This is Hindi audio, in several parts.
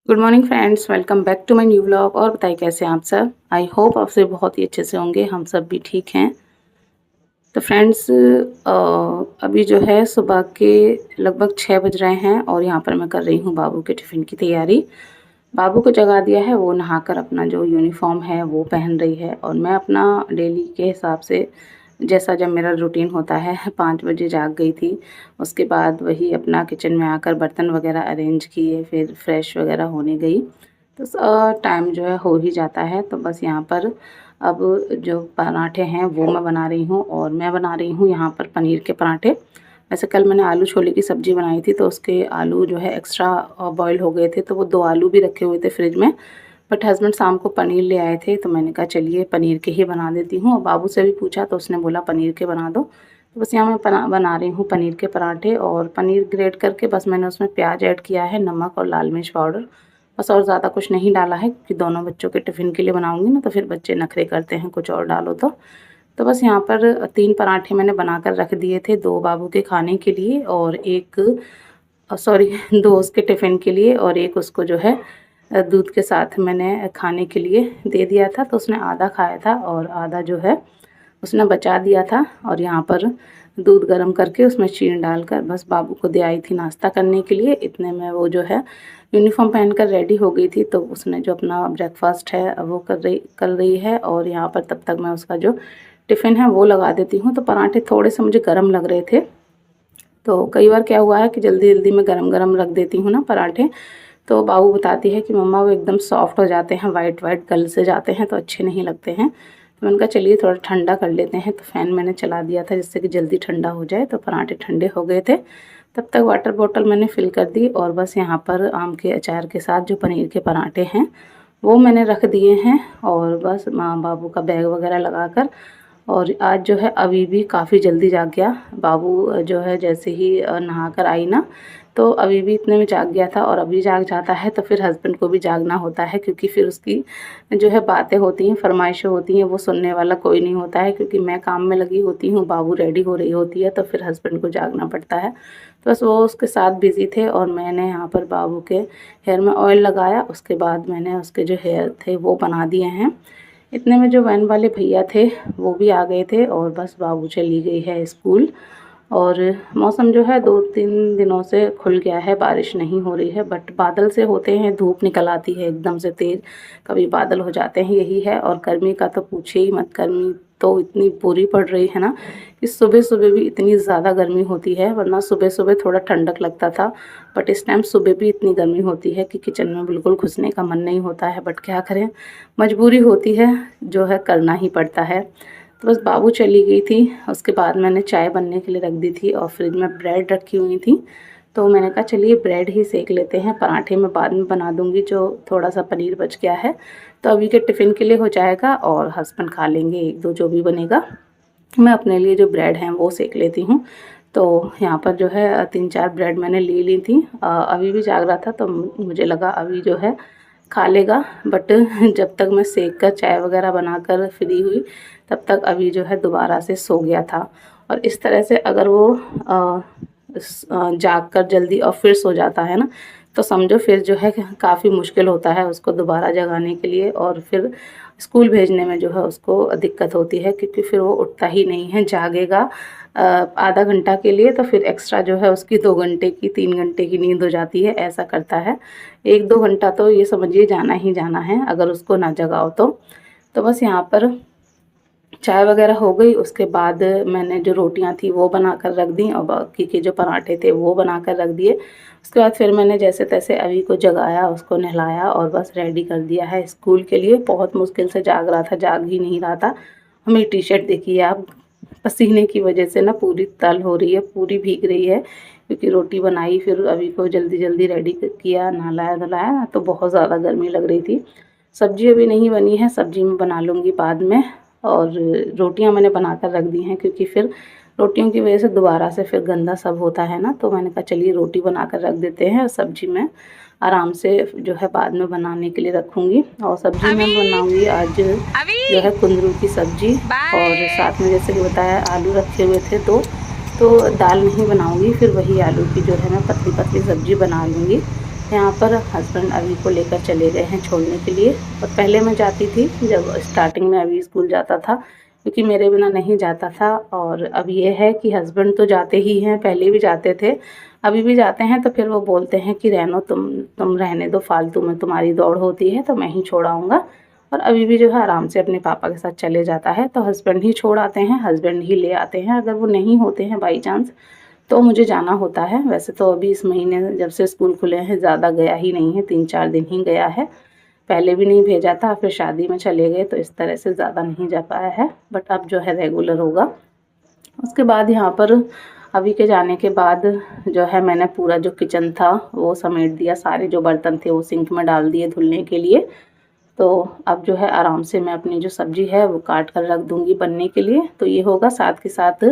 Good morning friends, welcome back to my new vlog. और बताइए कैसे हैं आप सब। आई होप आप सब बहुत ही अच्छे से होंगे, हम सब भी ठीक हैं। तो फ्रेंड्स अभी जो है सुबह के लगभग 6 बज रहे हैं और यहाँ पर मैं कर रही हूँ बाबू के टिफ़िन की तैयारी। बाबू को जगा दिया है, वो नहाकर अपना जो यूनिफॉर्म है वो पहन रही है और मैं अपना डेली के हिसाब से जैसा जब मेरा रूटीन होता है 5 बजे जाग गई थी। उसके बाद वही अपना किचन में आकर बर्तन वगैरह अरेंज किए, फिर फ्रेश वगैरह होने गई। तो टाइम जो है हो ही जाता है। तो बस यहाँ पर अब जो पराठे हैं वो मैं बना रही हूँ और मैं बना रही हूँ यहाँ पर पनीर के पराठे। वैसे कल मैंने आलू छोले की सब्ज़ी बनाई थी तो उसके आलू जो है एक्स्ट्रा बॉयल हो गए थे, तो वो 2 आलू भी रखे हुए थे फ्रिज में। बट हस्बैंड शाम को पनीर ले आए थे तो मैंने कहा चलिए पनीर के ही बना देती हूँ। और बाबू से भी पूछा तो उसने बोला पनीर के बना दो। तो बस यहाँ मैं बना रही हूँ पनीर के पराठे। और पनीर ग्रेट करके बस मैंने उसमें प्याज ऐड किया है, नमक और लाल मिर्च पाउडर, बस। और ज़्यादा कुछ नहीं डाला है क्योंकि दोनों बच्चों के टिफ़िन के लिए बनाऊँगी ना, तो फिर बच्चे नखरे करते हैं कुछ और डालो तो बस यहाँ पर 3 पराठे मैंने बनाकर रख दिए थे, 2 बाबू के खाने के लिए और 1 सॉरी 2 उसके टिफ़िन के लिए और 1 उसको जो है दूध के साथ मैंने खाने के लिए दे दिया था। तो उसने आधा खाया था और आधा जो है उसने बचा दिया था। और यहाँ पर दूध गर्म करके उसमें चीनी डालकर बस बाबू को दे आई थी नाश्ता करने के लिए। इतने में वो जो है यूनिफॉर्म पहनकर रेडी हो गई थी, तो उसने जो अपना ब्रेकफास्ट है वो कर रही है। और यहाँ पर तब तक मैं उसका जो टिफ़िन है वो लगा देती हूँ। तो पराठे थोड़े से मुझे गर्म लग रहे थे, तो कई बार क्या हुआ है कि जल्दी जल्दी में गरम गरम रख देती हूँ ना पराठे, तो बाबू बताती है कि मम्मा वो एकदम सॉफ्ट हो जाते हैं, वाइट वाइट गल से जाते हैं, तो अच्छे नहीं लगते हैं। तो मैंने कहा चलिए थोड़ा ठंडा कर लेते हैं। तो फ़ैन मैंने चला दिया था जिससे कि जल्दी ठंडा हो जाए। तो पराठे ठंडे हो गए थे, तब तक वाटर बॉटल मैंने फ़िल कर दी और बस यहाँ पर आम के अचार के साथ जो पनीर के पराठे हैं वो मैंने रख दिए हैं। और बस माँ बाबू का बैग वगैरह लगाकर, और आज जो है अभी भी काफ़ी जल्दी जाग गया बाबू। जो है जैसे ही नहा कर आई ना, तो अभी भी इतने में जाग गया था। और अभी जाग जाता है तो फिर हस्बैंड को भी जागना होता है, क्योंकि फिर उसकी जो है बातें होती हैं, फरमाइशें होती हैं, वो सुनने वाला कोई नहीं होता है। क्योंकि मैं काम में लगी होती हूँ, बाबू रेडी हो रही होती है, तो फिर हस्बैंड को जागना पड़ता है। तो बस वो उसके साथ बिज़ी थे और मैंने यहाँ पर बाबू के हेयर में ऑयल लगाया। उसके बाद मैंने उसके जो हेयर थे वो बना दिए हैं। इतने में जो वैन वाले भैया थे वो भी आ गए थे और बस बाबू चली गई है स्कूल। और मौसम जो है 2-3 दिनों से खुल गया है, बारिश नहीं हो रही है, बट बादल से होते हैं, धूप निकल आती है एकदम से तेज़, कभी बादल हो जाते हैं, यही है। और गर्मी का तो पूछिए ही मत, गर्मी तो इतनी बुरी पड़ रही है ना कि सुबह सुबह भी इतनी ज़्यादा गर्मी होती है। वरना सुबह सुबह थोड़ा ठंडक लगता था, बट इस टाइम सुबह भी इतनी गर्मी होती है कि किचन में बिल्कुल घुसने का मन नहीं होता है। बट क्या करें, मजबूरी होती है, जो है करना ही पड़ता है। तो बस बाबू चली गई थी, उसके बाद मैंने चाय बनने के लिए रख दी थी और फ्रिज में ब्रेड रखी हुई थी। तो मैंने कहा चलिए ब्रेड ही सेक लेते हैं, पराठे में बाद में बना दूंगी, जो थोड़ा सा पनीर बच गया है तो अभी के टिफ़िन के लिए हो जाएगा और हस्बैंड खा लेंगे 1-2 जो भी बनेगा। मैं अपने लिए जो ब्रेड हैं वो सेक लेती हूँ। तो यहाँ पर जो है 3-4 ब्रेड मैंने ले ली थी। अभी भी जाग रहा था तो मुझे लगा अभी जो है खा लेगा, बट जब तक मैं सेक कर चाय वगैरह बनाकर फ्री हुई तब तक अभी जो है दोबारा से सो गया था। और इस तरह से अगर वो जाग कर जल्दी और फिर सो जाता है ना, तो समझो फिर जो है काफ़ी मुश्किल होता है उसको दोबारा जगाने के लिए। और फिर स्कूल भेजने में जो है उसको दिक्कत होती है, क्योंकि फिर वो उठता ही नहीं है, जागेगा आधा घंटा के लिए तो फिर एक्स्ट्रा जो है उसकी 2 घंटे की 3 घंटे की नींद हो जाती है, ऐसा करता है। 1-2 घंटा तो ये समझिए जाना ही जाना है अगर उसको ना जगाओ तो। तो बस यहाँ पर चाय वगैरह हो गई, उसके बाद मैंने जो रोटियां थी वो बना कर रख दी और बाकी के जो पराठे थे वो बना कर रख दिए। उसके बाद फिर मैंने जैसे तैसे अभी को जगाया, उसको नहलाया और बस रेडी कर दिया है स्कूल के लिए। बहुत मुश्किल से जाग रहा था, जाग ही नहीं रहा था। हमें टी शर्ट देखिए आप, पसीने की वजह से ना पूरी तल हो रही है, पूरी भीग रही है, क्योंकि रोटी बनाई फिर अभी को जल्दी जल्दी रेडी किया, नहलाया धुलाया, तो बहुत ज़्यादा गर्मी लग रही थी। सब्जी अभी नहीं बनी है, सब्जी मैं बना लूँगी बाद में। और रोटियां मैंने बनाकर रख दी हैं, क्योंकि फिर रोटियों की वजह से दोबारा से फिर गंदा सब होता है ना, तो मैंने कहा चलिए रोटी बनाकर रख देते हैं और सब्जी में आराम से जो है बाद में बनाने के लिए रखूँगी। और सब्जी में बनाऊँगी आज जो है कुंदरू की सब्जी, और साथ में जैसे कि बताया आलू रखे हुए थे तो दाल नहीं बनाऊँगी, फिर वही आलू की जो है मैं पतली पतली सब्जी बना लूँगी। यहाँ पर हस्बैंड अभी को लेकर चले गए हैं छोड़ने के लिए। और पहले मैं जाती थी जब स्टार्टिंग में अभी स्कूल जाता था, क्योंकि मेरे बिना नहीं जाता था। और अब ये है कि हस्बैंड तो जाते ही हैं, पहले भी जाते थे, अभी भी जाते हैं। तो फिर वो बोलते हैं कि रहनो, तुम रहने दो, फालतू में तुम्हारी दौड़ होती है, तो मैं ही छोड़ आऊँगा। और अभी भी जो है आराम से अपने पापा के साथ चले जाता है। तो हस्बैंड ही छोड़ आते हैं, हस्बैंड ही ले आते हैं। अगर वो नहीं होते हैं बाई चांस तो मुझे जाना होता है। वैसे तो अभी इस महीने जब से स्कूल खुले हैं ज़्यादा गया ही नहीं है, 3-4 दिन ही गया है। पहले भी नहीं भेजा था, फिर शादी में चले गए, तो इस तरह से ज़्यादा नहीं जा पाया है। बट अब जो है रेगुलर होगा। उसके बाद यहाँ पर अभी के जाने के बाद जो है मैंने पूरा जो किचन था वो समेट दिया, सारे जो बर्तन थे वो सिंक में डाल दिए धुलने के लिए। तो अब जो है आराम से मैं अपनी जो सब्ज़ी है वो काट कर रख दूँगी बनने के लिए। तो ये होगा, साथ के साथ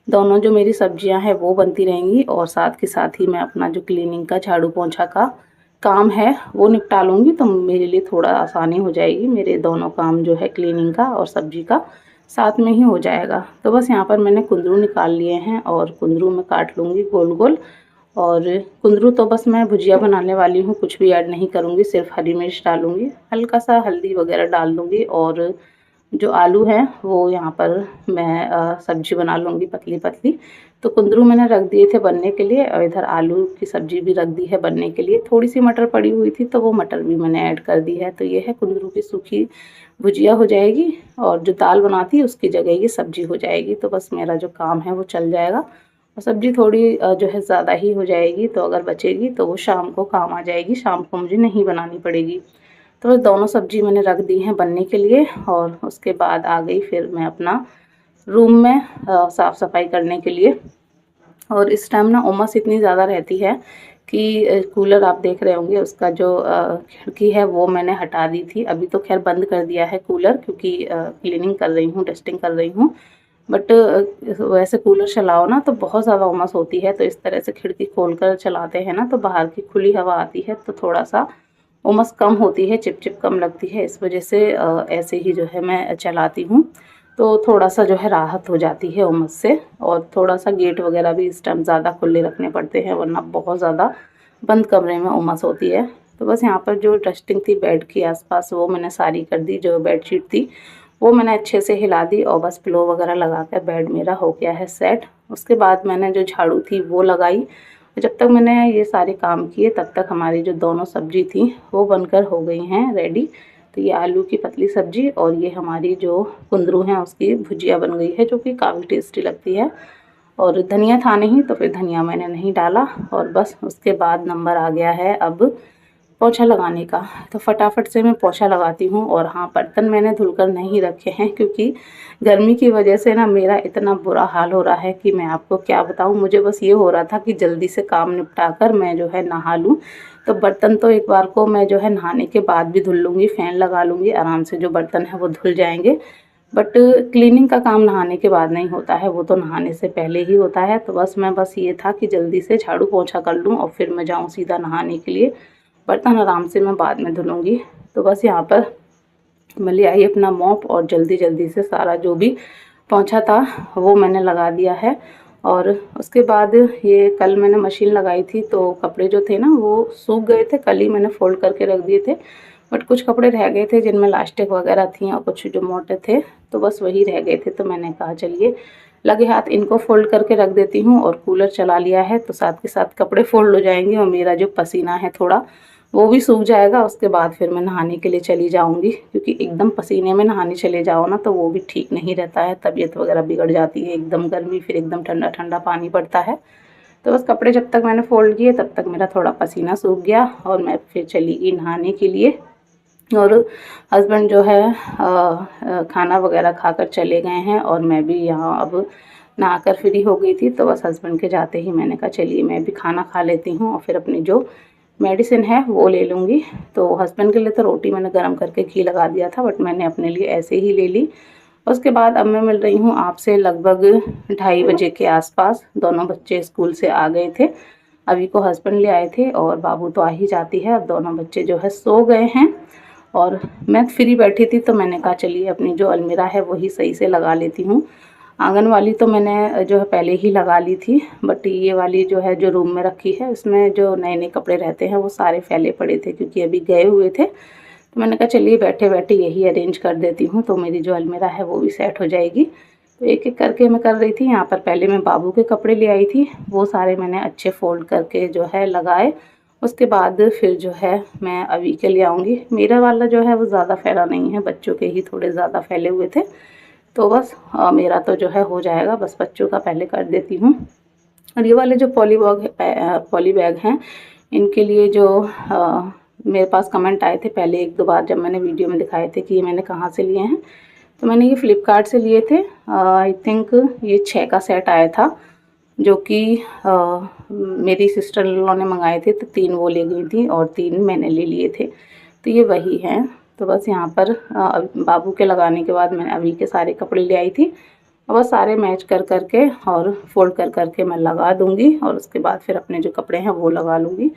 दोनों जो मेरी सब्जियां हैं वो बनती रहेंगी, और साथ के साथ ही मैं अपना जो क्लीनिंग का झाड़ू पोंछा का काम है वो निपटा लूँगी। तो मेरे लिए थोड़ा आसानी हो जाएगी, मेरे दोनों काम जो है क्लीनिंग का और सब्जी का साथ में ही हो जाएगा। तो बस यहाँ पर मैंने कुंदरू निकाल लिए हैं और कुंदरू में काट लूँगी गोल गोल। और कुंदरू तो बस मैं भुजिया बनाने वाली हूँ, कुछ भी ऐड नहीं करूँगी, सिर्फ हरी मिर्च डालूँगी, हल्का सा हल्दी वगैरह डाल दूँगी। और जो आलू है वो यहाँ पर मैं सब्जी बना लूँगी पतली पतली। तो कुंदरू मैंने रख दिए थे बनने के लिए, और इधर आलू की सब्जी भी रख दी है बनने के लिए। थोड़ी सी मटर पड़ी हुई थी तो वो मटर भी मैंने ऐड कर दी है। तो ये है कुंदरू की सूखी भुजिया हो जाएगी, और जो दाल बनाती है उसकी जगह ये सब्जी हो जाएगी। तो बस मेरा जो काम है वो चल जाएगा। और सब्जी थोड़ी जो है ज़्यादा ही हो जाएगी, तो अगर बचेगी तो वो शाम को काम आ जाएगी, शाम को मुझे नहीं बनानी पड़ेगी। तो बस दोनों सब्जी मैंने रख दी हैं बनने के लिए। और उसके बाद आ गई फिर मैं अपना रूम में साफ़ सफाई करने के लिए। और इस टाइम ना उमस इतनी ज़्यादा रहती है कि कूलर आप देख रहे होंगे उसका जो खिड़की है वो मैंने हटा दी थी। अभी तो खैर बंद कर दिया है कूलर, क्योंकि क्लीनिंग कर रही हूँ, डस्टिंग कर रही हूँ। बट वैसे कूलर चलाओ ना तो बहुत ज़्यादा उमस होती है, तो इस तरह से खिड़की खोल कर चलाते हैं ना तो बाहर की खुली हवा आती है, तो थोड़ा सा उमस कम होती है, चिपचिप कम लगती है। इस वजह से ऐसे ही जो है मैं चलाती हूँ, तो थोड़ा सा जो है राहत हो जाती है उमस से। और थोड़ा सा गेट वगैरह भी इस टाइम ज़्यादा खुले रखने पड़ते हैं, वरना बहुत ज़्यादा बंद कमरे में उमस होती है। तो बस यहाँ पर जो डस्टिंग थी बेड के आसपास वो मैंने सारी कर दी। जो बेडशीट थी वो मैंने अच्छे से हिला दी, और बस पिलो वगैरह लगा कर बेड मेरा हो गया है सेट। उसके बाद मैंने जो झाड़ू थी वो लगाई। जब तक मैंने ये सारे काम किए तब तक हमारी जो दोनों सब्जी थी वो बनकर हो गई हैं रेडी। तो ये आलू की पतली सब्जी और ये हमारी जो कुंदरू हैं उसकी भुजिया बन गई है, जो कि काफ़ी टेस्टी लगती है। और धनिया था नहीं तो फिर धनिया मैंने नहीं डाला। और बस उसके बाद नंबर आ गया है अब पोछा लगाने का। तो फटाफट से मैं पोछा लगाती हूँ। और हाँ, बर्तन मैंने धुलकर नहीं रखे हैं, क्योंकि गर्मी की वजह से ना मेरा इतना बुरा हाल हो रहा है कि मैं आपको क्या बताऊँ। मुझे बस ये हो रहा था कि जल्दी से काम निपटा कर मैं जो है नहा लूँ। तो बर्तन तो एक बार को मैं जो है नहाने के बाद भी धुल लूँगी, फ़ैन लगा लूँगी, आराम से जो बर्तन है वो धुल जाएंगे। बट क्लीनिंग का काम नहाने के बाद नहीं होता है, वो तो नहाने से पहले ही होता है। तो बस ये था कि जल्दी से झाड़ू पोछा कर लूँ और फिर मैं जाऊँ सीधा नहाने के लिए। बर्तन आराम से मैं बाद में धुलूँगी। तो बस यहाँ पर मैं ले आई अपना मॉप और जल्दी जल्दी से सारा जो भी पोंछा था वो मैंने लगा दिया है। और उसके बाद ये कल मैंने मशीन लगाई थी, तो कपड़े जो थे ना वो सूख गए थे, कल ही मैंने फ़ोल्ड करके रख दिए थे। बट कुछ कपड़े रह गए थे जिनमें लास्टिक वगैरह थी, और कुछ जो मोटे थे तो बस वही रह गए थे। तो मैंने कहा चलिए लगे हाथ इनको फ़ोल्ड करके रख देती हूँ। और कूलर चला लिया है तो साथ के साथ कपड़े फ़ोल्ड हो जाएंगे, और मेरा जो पसीना है थोड़ा वो भी सूख जाएगा। उसके बाद फिर मैं नहाने के लिए चली जाऊंगी, क्योंकि एकदम पसीने में नहाने चले जाओ ना तो वो भी ठीक नहीं रहता है, तबीयत वगैरह बिगड़ जाती है। एकदम गर्मी फिर एकदम ठंडा ठंडा पानी पड़ता है। तो बस कपड़े जब तक मैंने फ़ोल्ड किए तब तक मेरा थोड़ा पसीना सूख गया, और मैं फिर चली गई नहाने के लिए। और हस्बैंड जो है खाना वगैरह खाकर चले गए हैं, और मैं भी यहाँ अब नहाकर फ्री हो गई थी। तो बस हस्बैंड के जाते ही मैंने कहा चलिए मैं भी खाना खा लेती हूँ, और फिर अपनी जो मेडिसिन है वो ले लूँगी। तो हस्बैंड के लिए तो रोटी मैंने गरम करके घी लगा दिया था, बट मैंने अपने लिए ऐसे ही ले ली। उसके बाद अब मैं मिल रही हूँ आपसे लगभग 2:30 बजे के आसपास। दोनों बच्चे स्कूल से आ गए थे, अभी को हस्बैंड ले आए थे, और बाबू तो आ ही जाती है। अब दोनों बच्चे जो है सो गए हैं, और मैं फ्री बैठी थी तो मैंने कहा चलिए अपनी जो अलमीरा है वही सही से लगा लेती हूँ। आंगन वाली तो मैंने जो है पहले ही लगा ली थी, बट ये वाली जो है जो रूम में रखी है उसमें जो नए नए कपड़े रहते हैं वो सारे फैले पड़े थे, क्योंकि अभी गए हुए थे। तो मैंने कहा चलिए बैठे बैठे यही अरेंज कर देती हूँ, तो मेरी जो अलमीरा है वो भी सेट हो जाएगी। तो एक एक करके मैं कर रही थी। यहाँ पर पहले मैं बाबू के कपड़े ले आई थी, वो सारे मैंने अच्छे फ़ोल्ड करके जो है लगाए। उसके बाद फिर जो है मैं अभी के ले आऊँगी। मेरा वाला जो है वो ज़्यादा फैला नहीं है, बच्चों के ही थोड़े ज़्यादा फैले हुए थे। तो बस मेरा तो जो है हो जाएगा, बस बच्चों का पहले कर देती हूँ। और ये वाले जो पॉली बैग हैं, इनके लिए जो मेरे पास कमेंट आए थे पहले 1-2 बार जब मैंने वीडियो में दिखाए थे कि ये मैंने कहाँ से लिए हैं। तो मैंने ये फ्लिपकार्ट से लिए थे। आई थिंक ये 6 का सेट आया था, जो कि मेरी सिस्टर इन लॉ ने मंगाए थे, तो 3 वो ले गई थी और 3 मैंने ले लिए थे। तो ये वही हैं। तो बस यहाँ पर बाबू के लगाने के बाद मैंने अभी के सारे कपड़े ले आई थी, और बस सारे मैच कर कर के और फ़ोल्ड कर कर के मैं लगा दूँगी, और उसके बाद फिर अपने जो कपड़े हैं वो लगा लूँगी।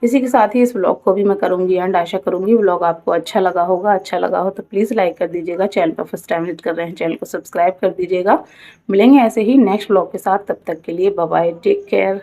इसी के साथ ही इस व्लॉग को भी मैं करूँगी एंड। आशा करूँगी व्लॉग आपको अच्छा लगा होगा। अच्छा लगा हो तो प्लीज़ लाइक कर दीजिएगा। चैनल पर फर्स्ट टाइम विजिट कर रहे हैं, चैनल को सब्सक्राइब कर दीजिएगा। मिलेंगे ऐसे ही नेक्स्ट व्लॉग के साथ, तब तक के लिए बाय बाय, टेक केयर।